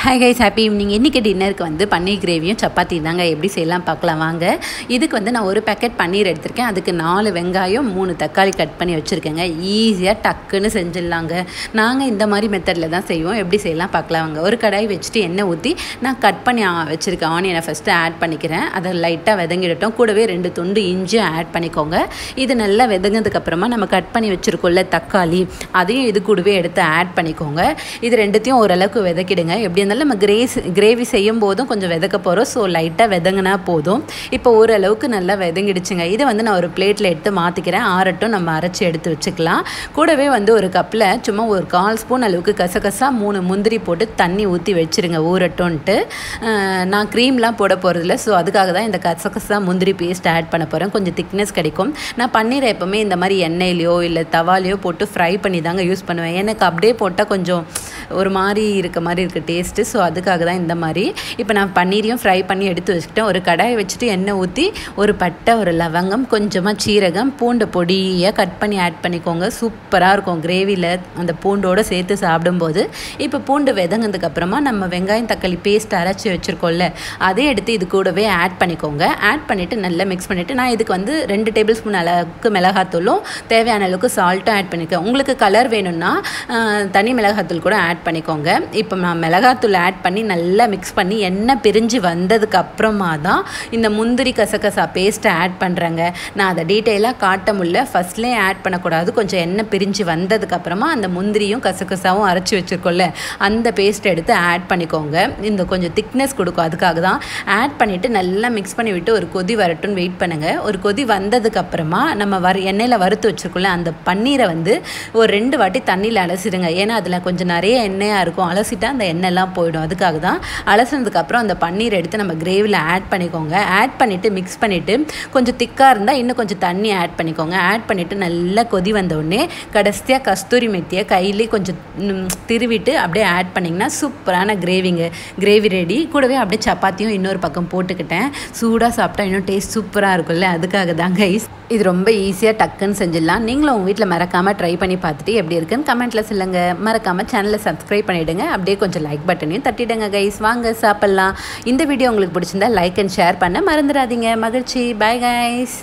Hi guys, happy evening. இன்றைக்கி டின்னருக்கு வந்து பன்னீர் கிரேவியும் சப்பாத்தி தாங்க. எப்படி செய்யலாம் பார்க்கலாம் வாங்க. இதுக்கு வந்து நான் ஒரு பேக்கெட் பன்னீர் எடுத்திருக்கேன். அதுக்கு 4 வெங்காயம் 3 தக்காளி கட் பண்ணி வச்சுருக்கேங்க. ஈஸியாக டக்குன்னு செஞ்சிடலாங்க. நாங்கள் இந்த மாதிரி மெத்தடில் தான் செய்வோம். எப்படி செய்யலாம் பார்க்கலாம் வாங்க. ஒரு கடாய் வச்சுட்டு எண்ணெய் ஊற்றி நான் கட் பண்ணி வச்சுருக்கேன் ஆனியனை ஃபஸ்ட்டு ஆட் பண்ணிக்கிறேன். அதை லைட்டாக வெதங்கிடட்டும். கூடவே 2 துண்டு இஞ்சியும் ஆட் பண்ணிக்கோங்க. இது நல்லா வெதங்கினதுக்கப்புறமா நம்ம கட் பண்ணி வச்சுருக்கோம்ல தக்காளி, அதையும் இது கூடவே எடுத்து ஆட் பண்ணிக்கோங்க. இது ரெண்டுத்தையும் ஓரளவுக்கு வெதக்கிடுங்க. எப்படி இருந்தாலும் நம்ம கிரேவி செய்யும் போதும் கொஞ்சம் வெதக்க போகிறோம். ஸோ லைட்டாக வெதங்கினா போதும். இப்போ ஓரளவுக்கு நல்லா வெதங்கிடுச்சுங்க. இதை வந்து நான் ஒரு பிளேட்டில் எடுத்து மாற்றிக்கிறேன். ஆறட்டும், நம்ம அரைச்சி எடுத்து வச்சுக்கலாம். கூடவே வந்து ஒரு கப்பில் சும்மா ஒரு 1/4 ஸ்பூன் அளவுக்கு கசகசா 3 முந்திரி போட்டு தண்ணி ஊற்றி வச்சுருங்க ஊறட்டும்ன்ட்டு. நான் க்ரீம்லாம் போட போகிறதில்ல. ஸோ அதுக்காக தான் இந்த கசகசா முந்திரி பேஸ்ட் ஆட் பண்ண போகிறேன். கொஞ்சம் திக்னஸ் கிடைக்கும். நான் பன்னீரை எப்போவுமே இந்த மாதிரி எண்ணெயிலையோ இல்லை தவாலையோ போட்டு ஃப்ரை பண்ணி தாங்க யூஸ் பண்ணுவேன். எனக்கு அப்படியே போட்டால் கொஞ்சம் ஒரு மாதிரி இருக்க மாதிரி இருக்குது டேஸ்ட்டு. ஸோ அதுக்காக தான் இந்த மாதிரி. இப்போ நான் பன்னீரையும் ஃப்ரை பண்ணி எடுத்து வச்சுக்கிட்டேன். ஒரு கடாயை வச்சுட்டு எண்ணெய் ஊற்றி ஒரு பட்டை, ஒரு லவங்கம், கொஞ்சமாக சீரகம், பூண்டு பொடியாக கட் பண்ணி ஆட் பண்ணிக்கோங்க. சூப்பராக இருக்கும் கிரேவியில் அந்த பூண்டோடு சேர்த்து சாப்பிடும்போது. இப்போ பூண்டு வெதங்கினதுக்கப்புறமா நம்ம வெங்காயம் தக்காளி பேஸ்ட் அரைச்சி வச்சுருக்கோம்ல, அதே எடுத்து இது கூடவே ஆட் பண்ணிக்கோங்க. ஆட் பண்ணிவிட்டு நல்லா மிக்ஸ் பண்ணிவிட்டு நான் இதுக்கு வந்து 2 டேபிள் ஸ்பூன் அளவுக்கு மிளகாத்தூளும் தேவையான அளவுக்கு சால்ட்டும் ஆட் பண்ணிக்கேன். உங்களுக்கு கலர் வேணும்னா தனி மிளகாத்தூள் கூட ஆட் பண்ணிக்கோங்க. இப்போ நான் மிளகாத்தூள் ஆட் பண்ணி நல்லா மிக்ஸ் பண்ணி எண்ணெய் பிரிஞ்சு வந்ததுக்கு அப்புறமா தான் இந்த முந்திரி கசகசா பேஸ்ட்டை ஆட் பண்ணுறேங்க. நான் அதை டீட்டெயிலாக காட்ட முடியல. ஃபஸ்ட்லேயே ஆட் பண்ணக்கூடாது. கொஞ்சம் எண்ணெய் பிரிஞ்சு வந்ததுக்கப்புறமா அந்த முந்திரியும் கசகசாவும் அரைச்சி வச்சுருக்கோம்ல, அந்த பேஸ்ட்டை எடுத்து ஆட் பண்ணிக்கோங்க. இந்த கொஞ்சம் திக்னஸ் கொடுக்கும். அதுக்காக தான் ஆட் பண்ணிவிட்டு நல்லா மிக்ஸ் பண்ணி விட்டு ஒரு கொதி வரட்டும்னு வெயிட் பண்ணுங்கள். ஒரு கொதி வந்ததுக்கப்புறமா நம்ம எண்ணெயில் வறுத்து வச்சுருக்கோம்ல, அந்த பன்னீரை வந்து ஒரு 2 வாட்டி தண்ணியில் அலசிடுங்க. ஏன்னா அதில் கொஞ்சம் நிறைய எண்ணெயாக இருக்கும். அலசிட்டா அந்த எண்ணெய்லாம் போயிடும். அதுக்காக தான் அலசினதுக்கப்புறம் அந்த பன்னீர் எடுத்து நம்ம கிரேவியில் ஆட் பண்ணிக்கோங்க. ஆட் பண்ணிவிட்டு மிக்ஸ் பண்ணிவிட்டு கொஞ்சம் திக்காக இருந்தால் இன்னும் கொஞ்சம் தண்ணி ஆட் பண்ணிக்கோங்க. ஆட் பண்ணிவிட்டு நல்லா கொதி வந்தோடனே கடைசியாக கஸ்தூரி மெத்தியை கையிலே கொஞ்சம் திருவிட்டு அப்படியே ஆட் பண்ணிங்கன்னா சூப்பரான கிரேவி ரெடி. கூடவே அப்படியே சப்பாத்தியும் இன்னொரு பக்கம் போட்டுக்கிட்டேன். சூடாக சாப்பிட்டா இன்னும் டேஸ்ட் சூப்பராக இருக்கும்ல, அதுக்காக தான் கைஸ். இது ரொம்ப ஈஸியாக டக்குன்னு செஞ்சிடலாம். நீங்களும் உங்கள் வீட்டில் மறக்காமல் ட்ரை பண்ணி பார்த்துட்டு எப்படி இருக்குன்னு கமெண்ட்டில் சொல்லுங்கள். மறக்காமல் சேனலை சப்ஸ்கிரைப் பண்ணிவிடுங்க. அப்படியே கொஞ்சம் லைக் பட்டனையும் தட்டிடுங்க கைஸ். வாங்க சாப்பிட்லாம். இந்த வீடியோ உங்களுக்கு பிடிச்சிருந்தா லைக் அண்ட் ஷேர் பண்ண மறந்துடாதீங்க. மகிழ்ச்சி. Bye guys.